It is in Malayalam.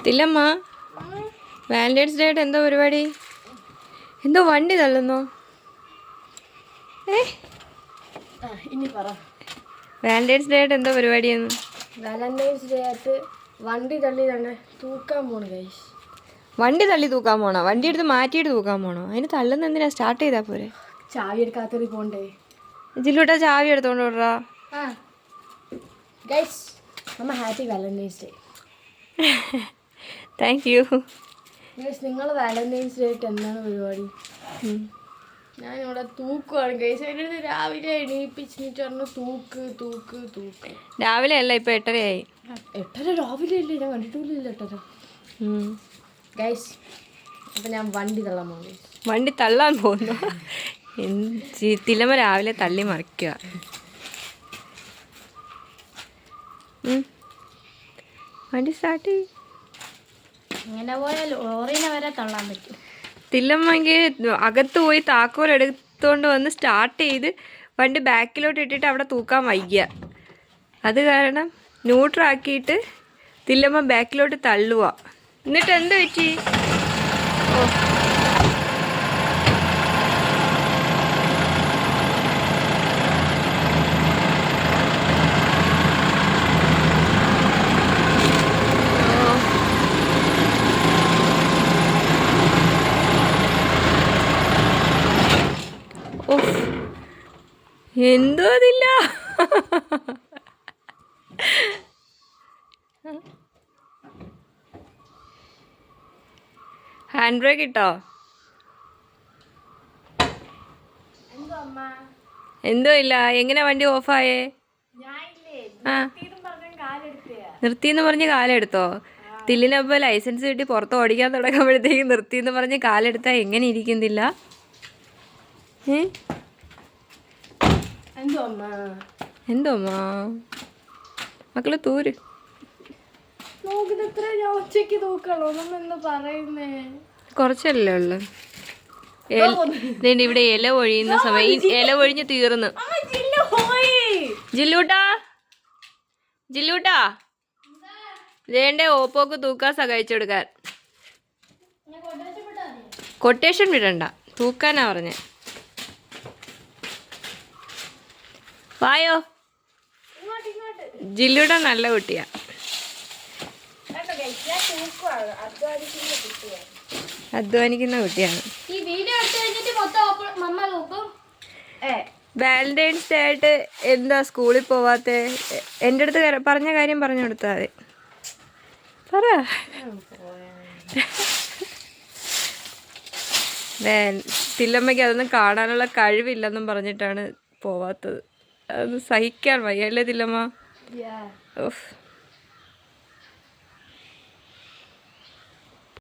തില്ലമ്മ, വാലന്റൈൻസ് ഡേ ആയിട്ട് എന്തോ പരിപാടി? എന്തോ വണ്ടി തള്ളുന്നോ? ഇനി പറ. വാലന്റൈൻസ് ഡേ ആയിട്ട് എന്തോ പരിപാടിയെന്ന്? വാലന്റൈൻസ് ഡേ ആയിട്ട് വണ്ടി തള്ളി തന്നെ തൂക്കാൻ പോണു ഗൈസ്. വണ്ടി തള്ളി തൂക്കാൻ പോണോ? വണ്ടി എടുത്ത് മാറ്റിയിട്ട് തൂക്കാൻ പോണോ? അതിന് തള്ളുന്ന എന്തിനാ? സ്റ്റാർട്ട് ചെയ്താ പോരെ? ചാവി എടുക്കാത്തവര് പോണ്ടേ? ജില്ലൂട്ടാ ചാവി എടുത്തോണ്ട് വിടറാ. Guys, happy Valentine's day. Thank you. Guys, നിങ്ങൾ വാലന്റൈൻസ് ഡേ ആയിട്ട് എന്താണ് പരിപാടി? ഞാനിവിടെ തൂക്കുവാണ് ഗൈസ്. എൻ്റെ അടുത്ത് രാവിലെ എണീപ്പിച്ചിട്ട് പറഞ്ഞു തൂക്ക് തൂക്ക് തൂക്ക്. രാവിലെ അല്ല, ഇപ്പൊ 8:30 ആയി. 8:30 രാവിലെ അല്ലേ? ഞാൻ കണ്ടിട്ടില്ല 8:30. ഗൈസ്, അപ്പം ഞാൻ വണ്ടി തള്ളാൻ പോകും. വണ്ടി തള്ളാൻ പോകുന്നു. തിലമ രാവിലെ തള്ളി മറിക്കുക. വണ്ടി സ്റ്റാർട്ട് ചെയ്യും. ഇങ്ങനെ പോയാൽ ലോറിനെ വരെ തള്ളാൻ പറ്റും. തില്ലമ്മക്ക് അകത്ത് പോയി താക്കോൽ എടുത്തുകൊണ്ട് വന്ന് സ്റ്റാർട്ട് ചെയ്ത് വണ്ടി ബാക്കിലോട്ട് ഇട്ടിട്ട് അവിടെ തൂക്കാൻ വയ്യ. അത് കാരണം ന്യൂട്രാക്കിയിട്ട് തില്ലമ്മ ബാക്കിലോട്ട് തള്ളുക. എന്നിട്ട് എന്ത് പറ്റി? എന്തോ അതില്ല. ഹാൻഡ് ബ്രേക്ക് ഇട്ടോ? എന്തോ ഇല്ല. എങ്ങനെ വണ്ടി ഓഫായേ? നിർത്തിയെന്ന് പറഞ്ഞ് കാലെടുത്തോ? തില്ലിനപ്പോൾ ലൈസൻസ് കിട്ടി പുറത്ത് ഓടിക്കാൻ തുടങ്ങുമ്പോഴത്തേക്ക് നിർത്തിയെന്ന് പറഞ്ഞ് കാലെടുത്താൽ എങ്ങനെ ഇരിക്കുന്നില്ല? എന്തോ അമ്മ മക്കള് തൂര്. കുറച്ചല്ലേ ഉള്ളു. ഇവിടെ ഇല ഒഴിയുന്ന സമയം ഇല ഒഴിഞ്ഞ് തീർന്നു. ജില്ലൂട്ടാ, ജില്ലൂട്ടാ, വേണ്ടേ ഓപ്പോക്ക് തൂക്കാൻ സഹായിച്ചു കൊടുക്കാൻ. കൊട്ടേഷൻ വിടണ്ട, തൂക്കാനാ പറഞ്ഞേ. വായോ. ജില്ലൂടെ നല്ല കുട്ടിയാ. അധ്വാനിക്കുന്ന കുട്ടിയാണ്. വാലന്റൈൻസ് ഡേ ആയിട്ട് എന്താ സ്കൂളിൽ പോവാത്തെ? എൻ്റെ അടുത്ത് പറഞ്ഞ കാര്യം പറഞ്ഞു കൊടുത്താൽ മതി. പറ. തില്ലമ്മയ്ക്ക് അതൊന്നും കാണാനുള്ള കഴിവില്ലെന്നും പറഞ്ഞിട്ടാണ് പോവാത്തത്. അത് സഹിക്കാൻ വയ്യ അല്ലേ തില്ലമ്മ?